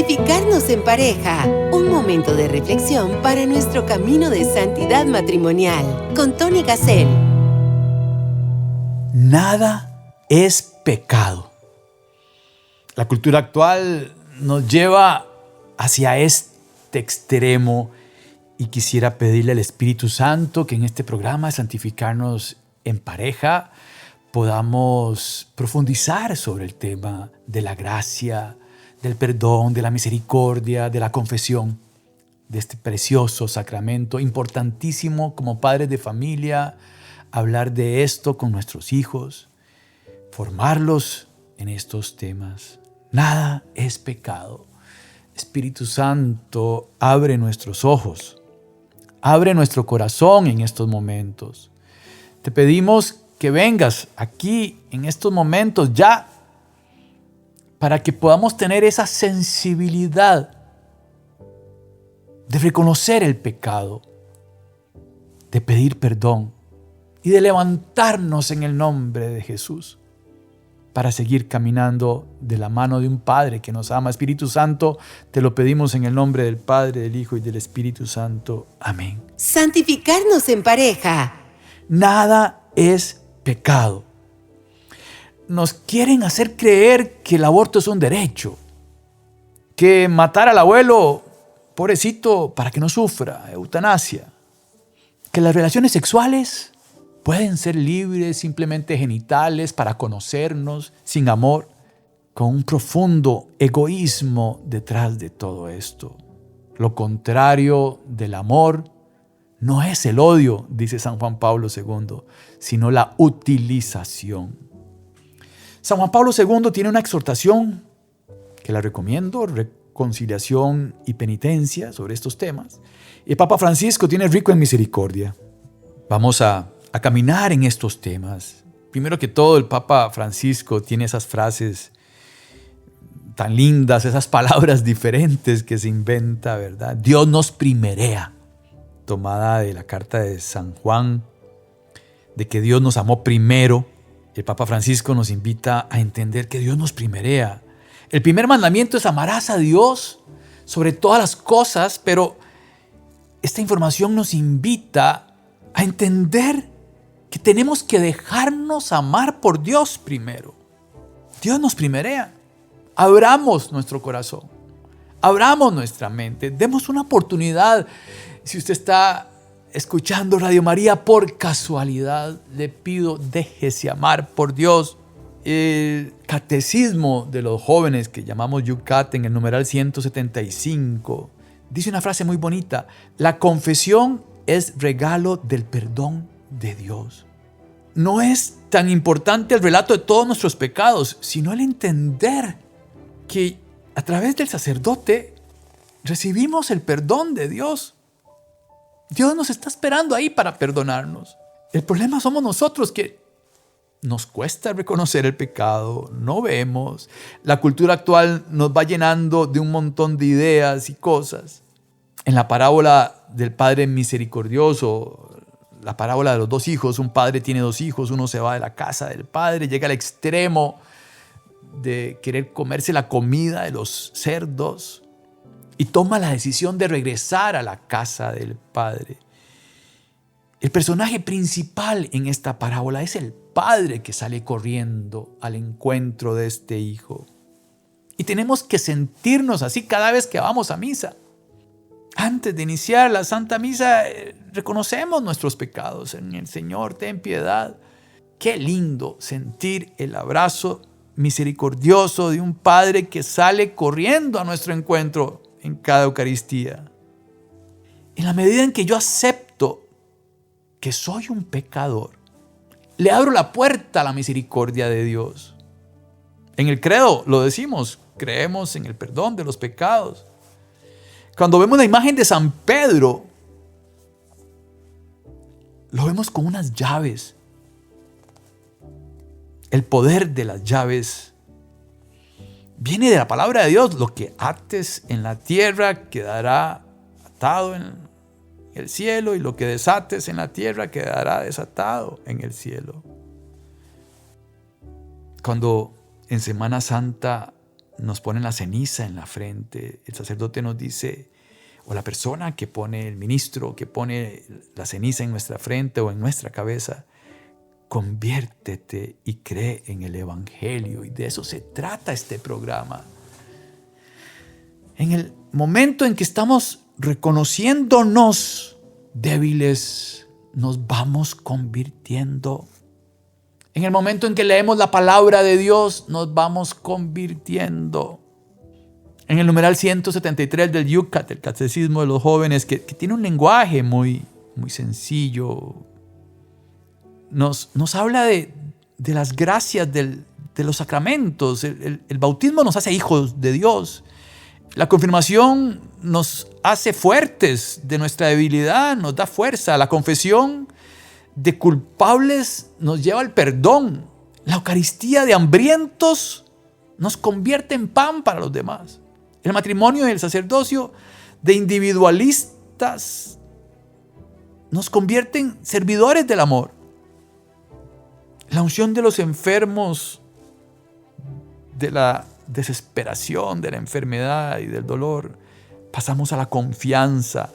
Santificarnos en pareja. Un momento de reflexión para nuestro camino de santidad matrimonial. Con Tony Gassel. Nada es pecado. La cultura actual nos lleva hacia este extremo y quisiera pedirle al Espíritu Santo que en este programa Santificarnos en pareja podamos profundizar sobre el tema de la gracia, del perdón, de la misericordia, de la confesión, de este precioso sacramento, importantísimo como padres de familia, hablar de esto con nuestros hijos, formarlos en estos temas. Nada es pecado. Espíritu Santo, abre nuestros ojos, abre nuestro corazón en estos momentos. Te pedimos que vengas aquí en estos momentos ya para que podamos tener esa sensibilidad de reconocer el pecado, de pedir perdón y de levantarnos en el nombre de Jesús para seguir caminando de la mano de un Padre que nos ama. Espíritu Santo, te lo pedimos en el nombre del Padre, del Hijo y del Espíritu Santo. Amén. Santificarnos en pareja. Nada es pecado. Nos quieren hacer creer que el aborto es un derecho, que matar al abuelo, pobrecito, para que no sufra, eutanasia, que las relaciones sexuales pueden ser libres, simplemente genitales, para conocernos, sin amor, con un profundo egoísmo detrás de todo esto. Lo contrario del amor no es el odio, dice San Juan Pablo II, sino la utilización. San Juan Pablo II tiene una exhortación que la recomiendo, reconciliación y penitencia sobre estos temas. Y el Papa Francisco tiene rico en misericordia. Vamos a caminar en estos temas. Primero que todo, el Papa Francisco tiene esas frases tan lindas, esas palabras diferentes que se inventa, ¿verdad? Dios nos primerea, tomada de la carta de San Juan, de que Dios nos amó primero. El Papa Francisco nos invita a entender que Dios nos primerea. El primer mandamiento es amarás a Dios sobre todas las cosas, pero esta información nos invita a entender que tenemos que dejarnos amar por Dios primero. Dios nos primerea. Abramos nuestro corazón, abramos nuestra mente, demos una oportunidad. Si usted está escuchando Radio María por casualidad, le pido, déjese amar por Dios. El catecismo de los jóvenes que llamamos Yucat en el numeral 175 dice una frase muy bonita: la confesión es regalo del perdón de Dios. No es tan importante el relato de todos nuestros pecados, sino el entender que a través del sacerdote recibimos el perdón de Dios. Dios nos está esperando ahí para perdonarnos. El problema somos nosotros, que nos cuesta reconocer el pecado, no vemos. La cultura actual nos va llenando de un montón de ideas y cosas. En la parábola del Padre misericordioso, la parábola de los dos hijos, un padre tiene dos hijos, uno se va de la casa del padre, llega al extremo de querer comerse la comida de los cerdos y toma la decisión de regresar a la casa del padre. El personaje principal en esta parábola es el padre que sale corriendo al encuentro de este hijo. Y tenemos que sentirnos así cada vez que vamos a misa. Antes de iniciar la Santa Misa, reconocemos nuestros pecados en el Señor, ten piedad. Qué lindo sentir el abrazo misericordioso de un Padre que sale corriendo a nuestro encuentro en cada Eucaristía. En la medida en que yo acepto que soy un pecador, le abro la puerta a la misericordia de Dios. En el credo lo decimos, creemos en el perdón de los pecados. Cuando vemos la imagen de San Pedro, lo vemos con unas llaves. El poder de las llaves viene de la palabra de Dios. Lo que ates en la tierra quedará atado en el cielo, y lo que desates en la tierra quedará desatado en el cielo. Cuando en Semana Santa nos ponen la ceniza en la frente. El sacerdote nos dice, o la persona que pone, el ministro que pone la ceniza en nuestra frente o en nuestra cabeza, conviértete y cree en el Evangelio. Y de eso se trata este programa. En el momento en que estamos reconociéndonos débiles, nos vamos convirtiendo. En el momento en que leemos la palabra de Dios, nos vamos convirtiendo. En el numeral 173 del Yucat, el Catecismo de los Jóvenes, que tiene un lenguaje muy sencillo, nos habla de las gracias de los sacramentos. El bautismo nos hace hijos de Dios. La confirmación nos hace fuertes de nuestra debilidad, nos da fuerza. La confesión de culpables nos lleva al perdón. La Eucaristía de hambrientos nos convierte en pan para los demás. El matrimonio y el sacerdocio de individualistas nos convierte en servidores del amor. La unción de los enfermos, de la desesperación, de la enfermedad y del dolor, pasamos a la confianza.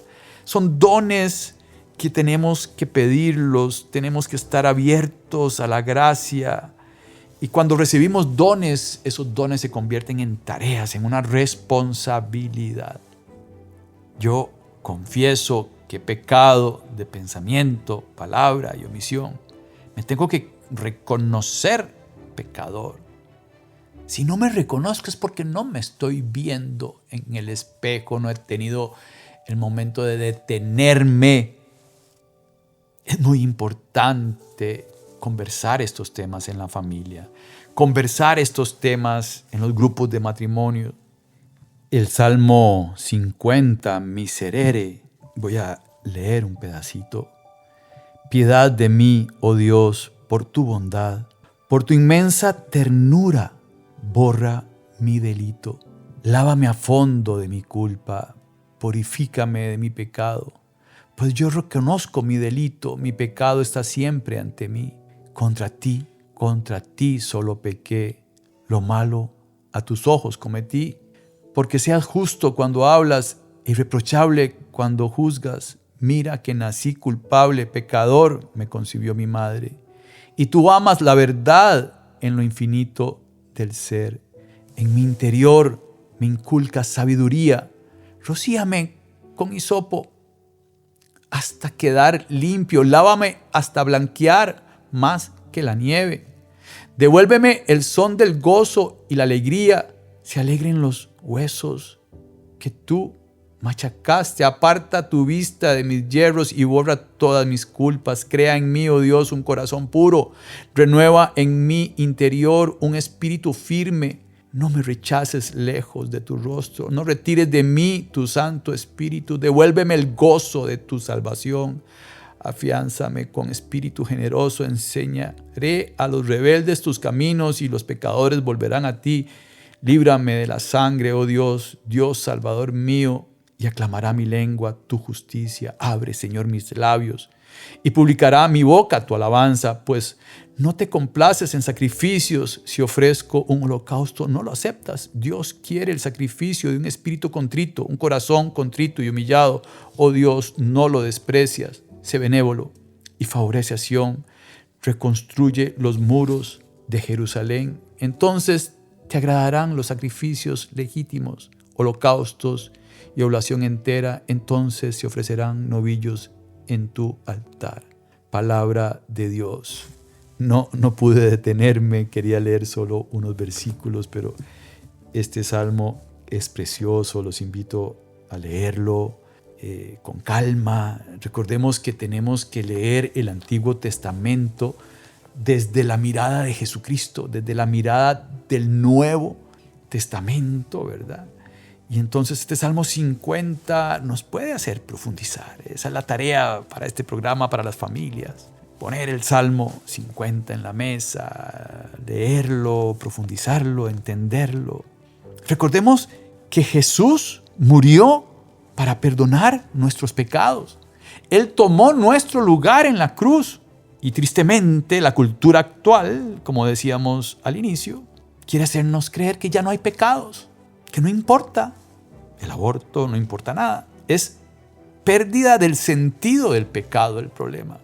Son dones que tenemos que pedirlos, tenemos que estar abiertos a la gracia. Y cuando recibimos dones, esos dones se convierten en tareas, en una responsabilidad. Yo confieso que he pecado de pensamiento, palabra y omisión. Me tengo que reconocer pecador. Si no me reconozco es porque no me estoy viendo en el espejo, no he tenido el momento de detenerme. Es muy importante conversar estos temas en la familia, conversar estos temas en los grupos de matrimonio. El Salmo 50, Miserere, voy a leer un pedacito. Piedad de mí, oh Dios, por tu bondad, por tu inmensa ternura, borra mi delito. Lávame a fondo de mi culpa, purifícame de mi pecado. Pues yo reconozco mi delito, mi pecado está siempre ante mí. Contra ti solo pequé, lo malo a tus ojos cometí. Porque seas justo cuando hablas, irreprochable cuando juzgas. Mira que nací culpable, pecador me concibió mi madre. Y tú amas la verdad en lo infinito del ser. En mi interior me inculcas sabiduría. Rocíame con hisopo hasta quedar limpio. Lávame hasta blanquear más que la nieve. Devuélveme el son del gozo y la alegría. Se alegren los huesos que tú machacaste. Aparta tu vista de mis yerros y borra todas mis culpas. Crea en mí, oh Dios, un corazón puro. Renueva en mi interior un espíritu firme. No me rechaces lejos de tu rostro. No retires de mí tu Santo Espíritu. Devuélveme el gozo de tu salvación. Afiánzame con espíritu generoso. Enseñaré a los rebeldes tus caminos y los pecadores volverán a ti. Líbrame de la sangre, oh Dios, Dios Salvador mío, y aclamará mi lengua tu justicia. Abre, Señor, mis labios, y publicará mi boca tu alabanza, pues no te complaces en sacrificios. Si ofrezco un holocausto, no lo aceptas. Dios quiere el sacrificio de un espíritu contrito, un corazón contrito y humillado. Oh Dios, no lo desprecias. Sé benévolo y favorece a Sión. Reconstruye los muros de Jerusalén. Entonces te agradarán los sacrificios legítimos, holocaustos y oblación entera. Entonces se ofrecerán novillos en tu altar. Palabra de Dios. No pude detenerme, quería leer solo unos versículos, pero este salmo es precioso, los invito a leerlo con calma. Recordemos que tenemos que leer el Antiguo Testamento desde la mirada de Jesucristo, desde la mirada del Nuevo Testamento, ¿verdad? Y entonces este Salmo 50 nos puede hacer profundizar. Esa es la tarea para este programa, para las familias. Poner el Salmo 50 en la mesa, leerlo, profundizarlo, entenderlo. Recordemos que Jesús murió para perdonar nuestros pecados. Él tomó nuestro lugar en la cruz. Y tristemente la cultura actual, como decíamos al inicio, quiere hacernos creer que ya no hay pecados, que no importa el aborto, no importa nada. Es pérdida del sentido del pecado el problema.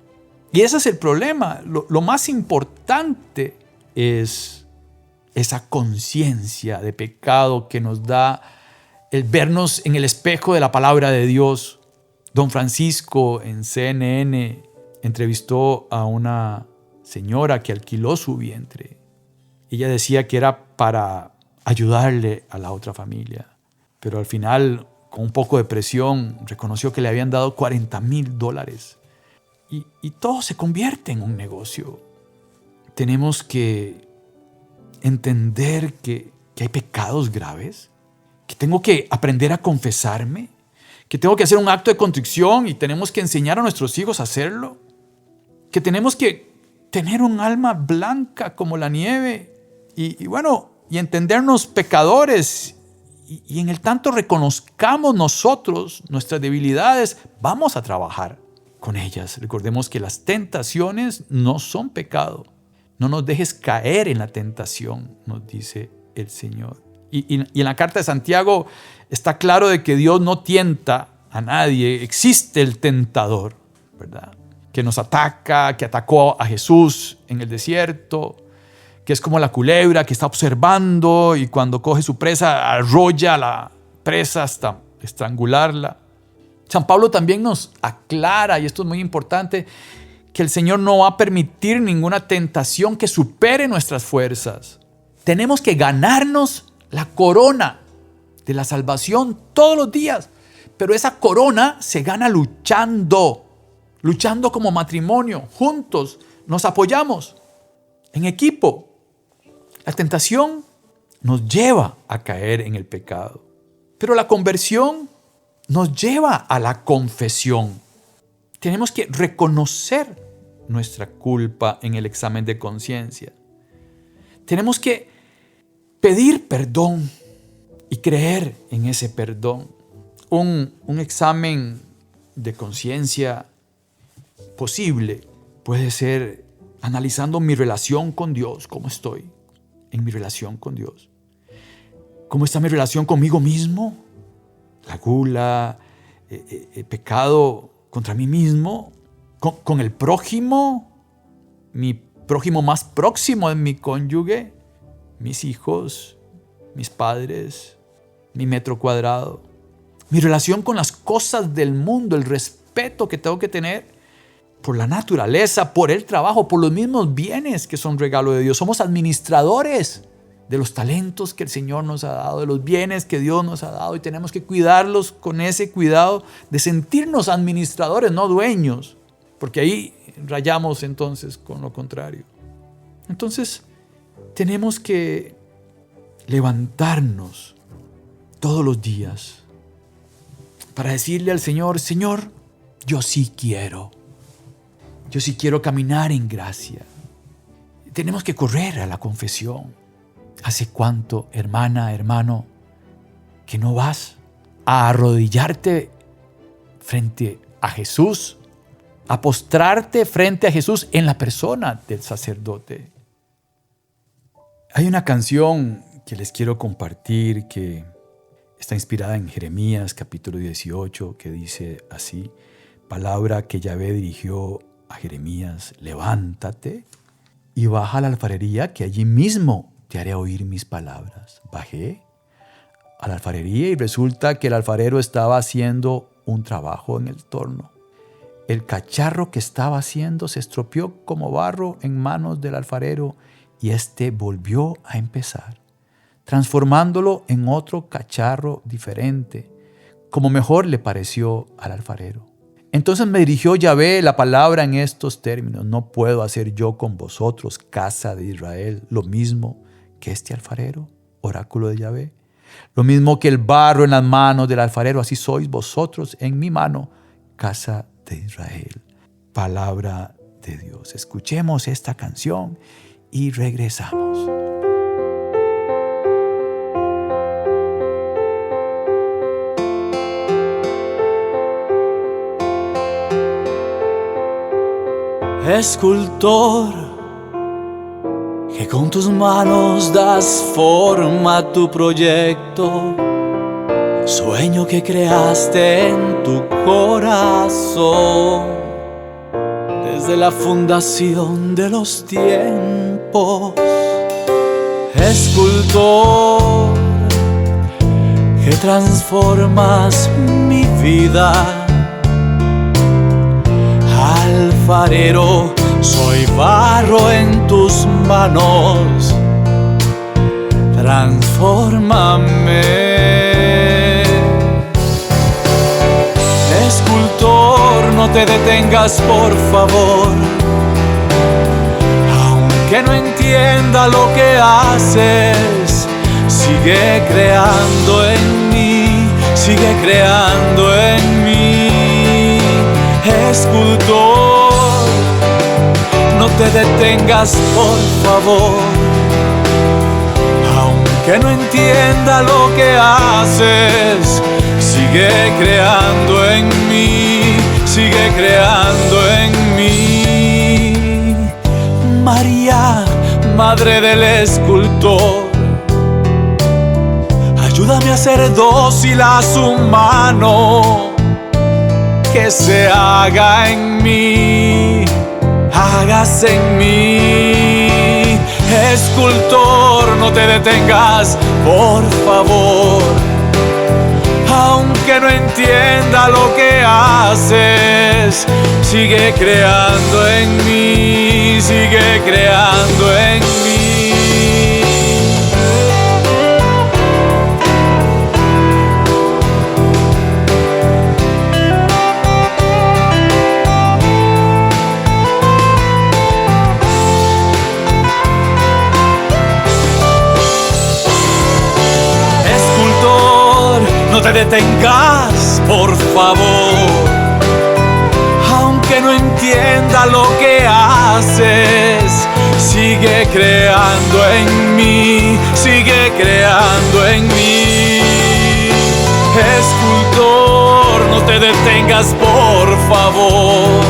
Y ese es el problema. Lo más importante es esa conciencia de pecado que nos da el vernos en el espejo de la palabra de Dios. Don Francisco en CNN entrevistó a una señora que alquiló su vientre. Ella decía que era para ayudarle a la otra familia, pero al final, con un poco de presión, reconoció que le habían dado $40,000. Y todo se convierte en un negocio. Tenemos que entender que hay pecados graves, que tengo que aprender a confesarme, que tengo que hacer un acto de contrición y tenemos que enseñar a nuestros hijos a hacerlo, que tenemos que tener un alma blanca como la nieve y entendernos pecadores y en el tanto reconozcamos nosotros nuestras debilidades, vamos a trabajar con ellas. Recordemos que las tentaciones no son pecado. No nos dejes caer en la tentación, nos dice el Señor. Y en la carta de Santiago está claro de que Dios no tienta a nadie. Existe el tentador, ¿verdad? Que nos ataca, que atacó a Jesús en el desierto, que es como la culebra que está observando y cuando coge su presa arrolla a la presa hasta estrangularla. San Pablo también nos aclara, y esto es muy importante, que el Señor no va a permitir ninguna tentación que supere nuestras fuerzas. Tenemos que ganarnos la corona de la salvación todos los días, pero esa corona se gana luchando como matrimonio, juntos, nos apoyamos, en equipo. La tentación nos lleva a caer en el pecado, pero la conversión nos lleva a la confesión. Tenemos que reconocer nuestra culpa en el examen de conciencia. Tenemos que pedir perdón y creer en ese perdón. Un examen de conciencia posible puede ser analizando mi relación con Dios, cómo estoy en mi relación con Dios. ¿Cómo está mi relación conmigo mismo? La gula, el pecado contra mí mismo, con el prójimo, mi prójimo más próximo es mi cónyuge, mis hijos, mis padres, mi metro cuadrado, mi relación con las cosas del mundo, el respeto que tengo que tener por la naturaleza, por el trabajo, por los mismos bienes que son regalo de Dios. Somos administradores de los talentos que el Señor nos ha dado, de los bienes que Dios nos ha dado, y tenemos que cuidarlos con ese cuidado de sentirnos administradores, no dueños, porque ahí rayamos entonces con lo contrario. Entonces tenemos que levantarnos todos los días para decirle al Señor: Señor, yo sí quiero caminar en gracia. Tenemos que correr a la confesión. ¿Hace cuánto, hermana, hermano, que no vas a arrodillarte frente a Jesús, a postrarte frente a Jesús en la persona del sacerdote? Hay una canción que les quiero compartir que está inspirada en Jeremías capítulo 18, que dice así: palabra que Yahvé dirigió a Jeremías: levántate y baja a la alfarería, que allí mismo te haré oír mis palabras. Bajé a la alfarería y resulta que el alfarero estaba haciendo un trabajo en el torno. El cacharro que estaba haciendo se estropeó como barro en manos del alfarero y éste volvió a empezar, transformándolo en otro cacharro diferente, como mejor le pareció al alfarero. Entonces me dirigió Yahvé la palabra en estos términos: no puedo hacer yo con vosotros, casa de Israel, lo mismo que este alfarero, oráculo de Yahvé. Lo mismo que el barro en las manos del alfarero, así sois vosotros en mi mano, casa de Israel. Palabra de Dios. Escuchemos esta canción y regresamos. Escultor, que con tus manos das forma a tu proyecto, sueño que creaste en tu corazón. Desde la fundación de los tiempos, escultor, que transformas mi vida. Alfarero, soy barro en tus manos, transfórmame. Escultor, no te detengas, por favor. Aunque no entienda lo que haces, sigue creando en mí, sigue creando en mí. Escultor, no te detengas, por favor. Aunque no entienda lo que haces, sigue creando en mí, sigue creando en mí. María, madre del escultor, ayúdame a ser dócil a su mano, que se haga en mí, hágase en mí. Escultor, no te detengas, por favor. Aunque no entienda lo que haces, sigue creando en mí, sigue creando en mí. No te detengas, por favor. Aunque no entienda lo que haces, sigue creando en mí, sigue creando en mí. Escultor, no te detengas, por favor.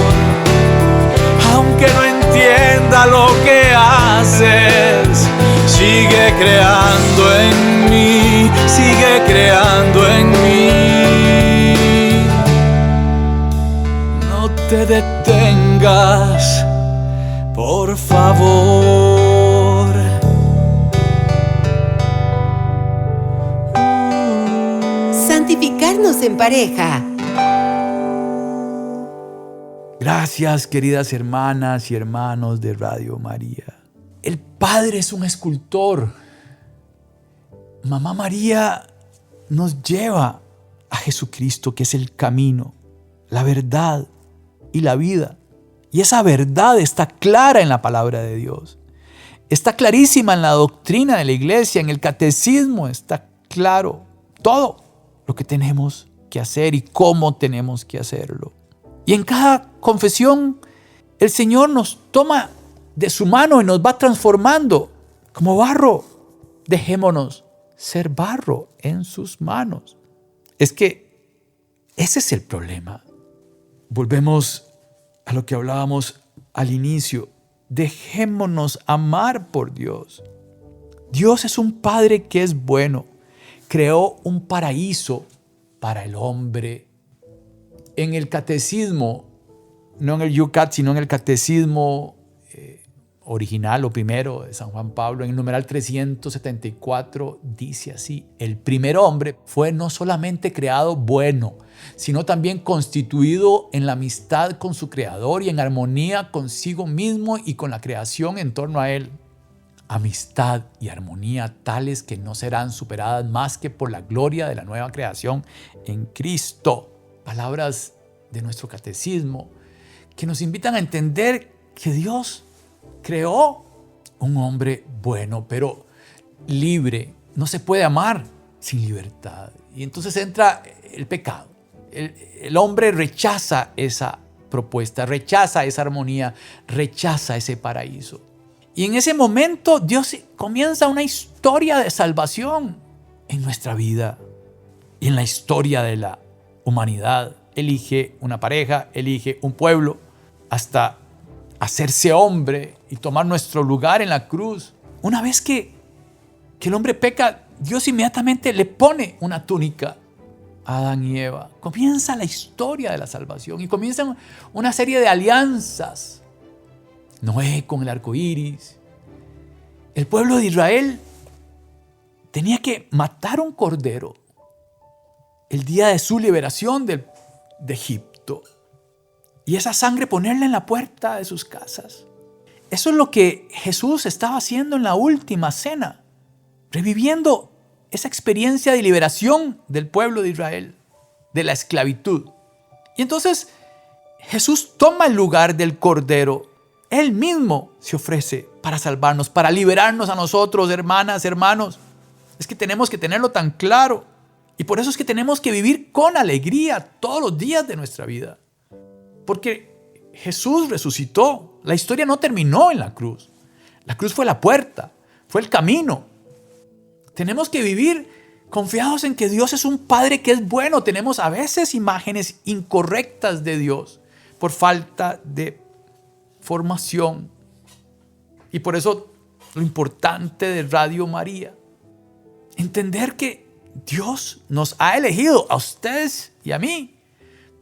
Aunque no entienda lo que haces, sigue creando en mí, sigue creando en mí. No te detengas, por favor. Santificarnos en pareja. Gracias, queridas hermanas y hermanos de Radio María. El Padre es un escultor. Mamá María nos lleva a Jesucristo, que es el camino, la verdad y la vida. Y esa verdad está clara en la palabra de Dios. Está clarísima en la doctrina de la iglesia, en el catecismo. Está claro todo lo que tenemos que hacer y cómo tenemos que hacerlo. Y en cada confesión, el Señor nos toma de su mano y nos va transformando como barro. Dejémonos ser barro en sus manos. Es que ese es el problema. Volvemos a lo que hablábamos al inicio. Dejémonos amar por Dios. Dios es un Padre que es bueno. Creó un paraíso para el hombre. En el catecismo, no en el Yucat, sino en el catecismo original o primero de San Juan Pablo, en el numeral 374, dice así: el primer hombre fue no solamente creado bueno, sino también constituido en la amistad con su Creador y en armonía consigo mismo y con la creación en torno a él. Amistad y armonía tales que no serán superadas más que por la gloria de la nueva creación en Cristo. Palabras de nuestro catecismo que nos invitan a entender que Dios creó un hombre bueno, pero libre. No se puede amar sin libertad. Y entonces entra el pecado. El hombre rechaza esa propuesta, rechaza esa armonía, rechaza ese paraíso. Y en ese momento Dios comienza una historia de salvación en nuestra vida y en la historia de la humanidad. Elige una pareja, elige un pueblo, hasta hacerse hombre y tomar nuestro lugar en la cruz una vez que el hombre peca, Dios inmediatamente le pone una túnica a Adán y Eva. Comienza la historia de la salvación y comienzan una serie de alianzas. Noé con el arco iris. El pueblo de Israel tenía que matar un cordero el día de su liberación de Egipto. Y esa sangre ponerla en la puerta de sus casas. Eso es lo que Jesús estaba haciendo en la última cena, reviviendo esa experiencia de liberación del pueblo de Israel, de la esclavitud. Y entonces Jesús toma el lugar del Cordero. Él mismo se ofrece para salvarnos, para liberarnos a nosotros, hermanas, hermanos. Es que tenemos que tenerlo tan claro. Y por eso es que tenemos que vivir con alegría todos los días de nuestra vida. Porque Jesús resucitó. La historia no terminó en la cruz. La cruz fue la puerta, fue el camino. Tenemos que vivir confiados en que Dios es un Padre que es bueno. Tenemos a veces imágenes incorrectas de Dios por falta de formación. Y por eso lo importante de Radio María, entender que Dios nos ha elegido a ustedes y a mí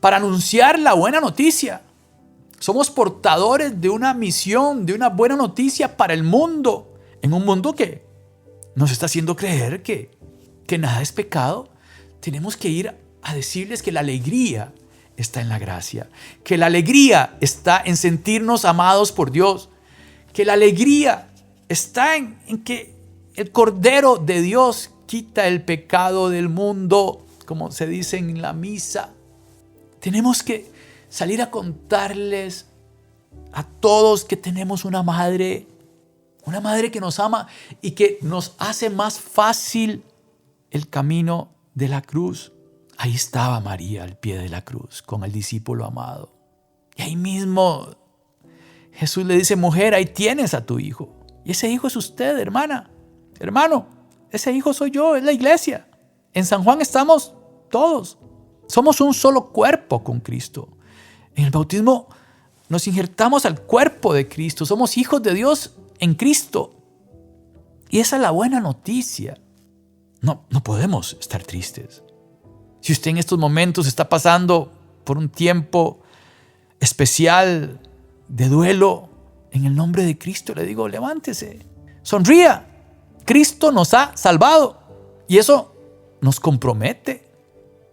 para anunciar la buena noticia. Somos portadores de una misión, de una buena noticia para el mundo, en un mundo que nos está haciendo creer que nada es pecado. Tenemos que ir a decirles que la alegría está en la gracia, que la alegría está en sentirnos amados por Dios, que la alegría está en que el Cordero de Dios quita el pecado del mundo, como se dice en la misa. Tenemos que salir a contarles a todos que tenemos una madre que nos ama y que nos hace más fácil el camino de la cruz. Ahí estaba María al pie de la cruz con el discípulo amado. Y ahí mismo Jesús le dice: mujer, ahí tienes a tu hijo. Y ese hijo es usted, hermana, hermano. Ese hijo soy yo, es la iglesia. En San Juan estamos todos. Somos un solo cuerpo con Cristo. En el bautismo nos injertamos al cuerpo de Cristo. Somos hijos de Dios en Cristo. Y esa es la buena noticia. No podemos estar tristes. Si usted en estos momentos está pasando por un tiempo especial de duelo, en el nombre de Cristo le digo: levántese, sonría. Cristo nos ha salvado. Y eso nos compromete,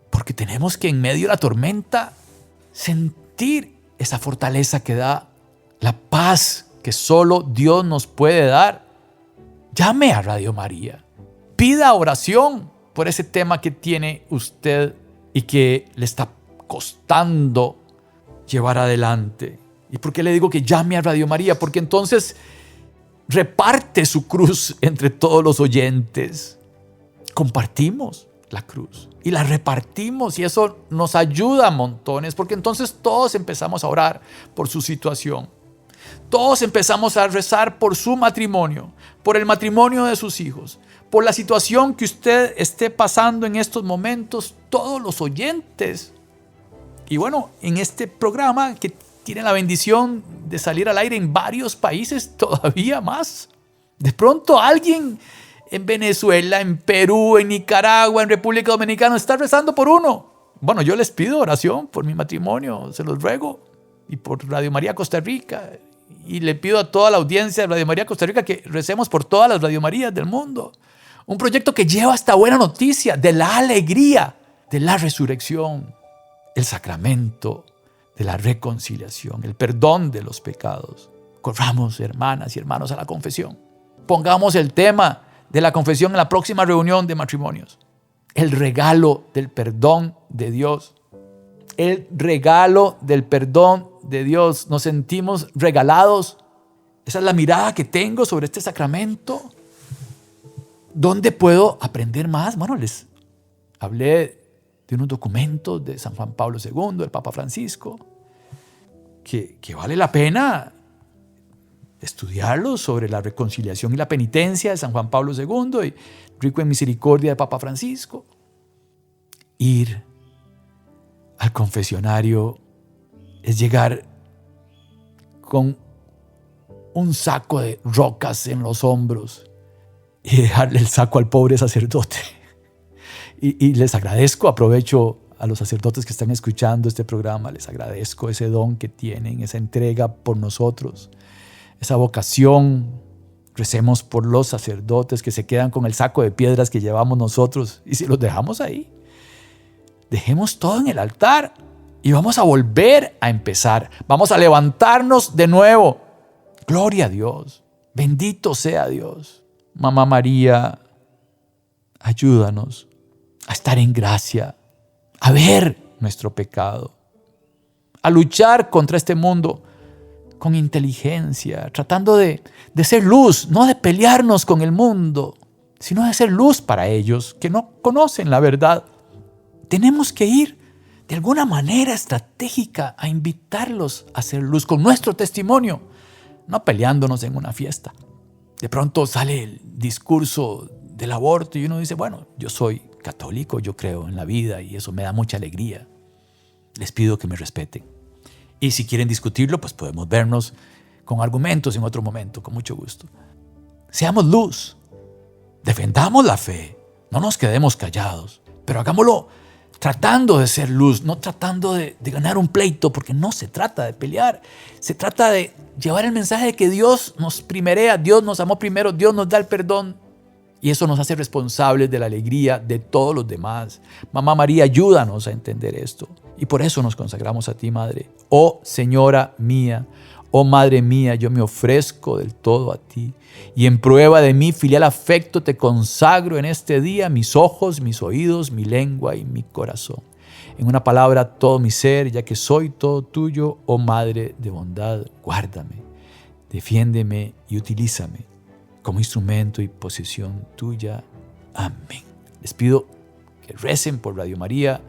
porque tenemos que en medio de la tormenta sentir esa fortaleza que da la paz que solo Dios nos puede dar. Llame a Radio María. Pida oración por ese tema que tiene usted y que le está costando llevar adelante. ¿Y por qué le digo que llame a Radio María? Porque entonces reparte su cruz entre todos los oyentes. Compartimos la cruz y la repartimos, y eso nos ayuda a montones, porque entonces todos empezamos a orar por su situación. Todos empezamos a rezar por su matrimonio, por el matrimonio de sus hijos, por la situación que usted esté pasando en estos momentos, todos los oyentes. Y bueno, en este programa que tiene la bendición de salir al aire en varios países, todavía más. De pronto alguien en Venezuela, en Perú, en Nicaragua, en República Dominicana está rezando por uno. Bueno, yo les pido oración por mi matrimonio, se los ruego, y por Radio María Costa Rica. Y le pido a toda la audiencia de Radio María Costa Rica que recemos por todas las Radio Marías del mundo. Un proyecto que lleva esta buena noticia de la alegría, de la resurrección, el sacramento de la reconciliación, el perdón de los pecados. Corramos, hermanas y hermanos, a la confesión. Pongamos el tema de la confesión en la próxima reunión de matrimonios. El regalo del perdón de Dios. El regalo del perdón de Dios. Nos sentimos regalados. Esa es la mirada que tengo sobre este sacramento. ¿Dónde puedo aprender más? Bueno, les hablé de unos documentos de San Juan Pablo II, del Papa Francisco, que vale la pena estudiarlos, sobre la reconciliación y la penitencia de San Juan Pablo II y Rico en Misericordia del Papa Francisco. Ir al confesionario es llegar con un saco de rocas en los hombros y dejarle el saco al pobre sacerdote. Y les agradezco, aprovecho a los sacerdotes que están escuchando este programa, les agradezco ese don que tienen, esa entrega por nosotros, esa vocación. Recemos por los sacerdotes que se quedan con el saco de piedras que llevamos nosotros y si los dejamos ahí, dejemos todo en el altar y vamos a volver a empezar. Vamos a levantarnos de nuevo. Gloria a Dios. Bendito sea Dios. Mamá María, ayúdanos a estar en gracia, a ver nuestro pecado, a luchar contra este mundo con inteligencia, tratando de ser luz, no de pelearnos con el mundo, sino de ser luz para ellos que no conocen la verdad. Tenemos que ir de alguna manera estratégica a invitarlos a ser luz con nuestro testimonio, no peleándonos en una fiesta. De pronto sale el discurso del aborto y uno dice, bueno, yo soy católico, yo creo en la vida y eso me da mucha alegría. Les pido que me respeten. Y si quieren discutirlo, pues podemos vernos con argumentos en otro momento, con mucho gusto. Seamos luz, defendamos la fe, no nos quedemos callados, pero hagámoslo tratando de ser luz, no tratando de ganar un pleito, porque no se trata de pelear, se trata de llevar el mensaje de que Dios nos primerea, Dios nos amó primero, Dios nos da el perdón y eso nos hace responsables de la alegría de todos los demás. Mamá María, ayúdanos a entender esto y por eso nos consagramos a ti, Madre. Oh Señora mía, oh Madre mía, yo me ofrezco del todo a ti y en prueba de mi filial afecto te consagro en este día mis ojos, mis oídos, mi lengua y mi corazón. En una palabra, todo mi ser, ya que soy todo tuyo, oh Madre de bondad, guárdame, defiéndeme y utilízame como instrumento y posesión tuya. Amén. Les pido que recen por Radio María.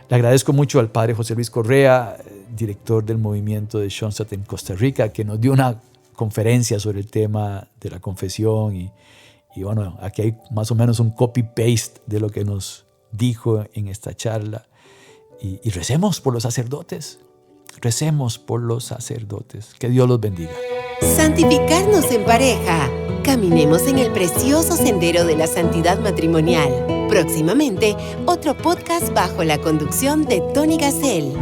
Le agradezco mucho al Padre José Luis Correa, director del movimiento de Schoenstatt en Costa Rica, que nos dio una conferencia sobre el tema de la confesión y bueno, aquí hay más o menos un copy-paste de lo que nos dijo en esta charla. Y recemos por los sacerdotes, recemos por los sacerdotes. Que Dios los bendiga. Santificarnos en pareja. Caminemos en el precioso sendero de la santidad matrimonial. Próximamente, otro podcast bajo la conducción de Tony Gassel.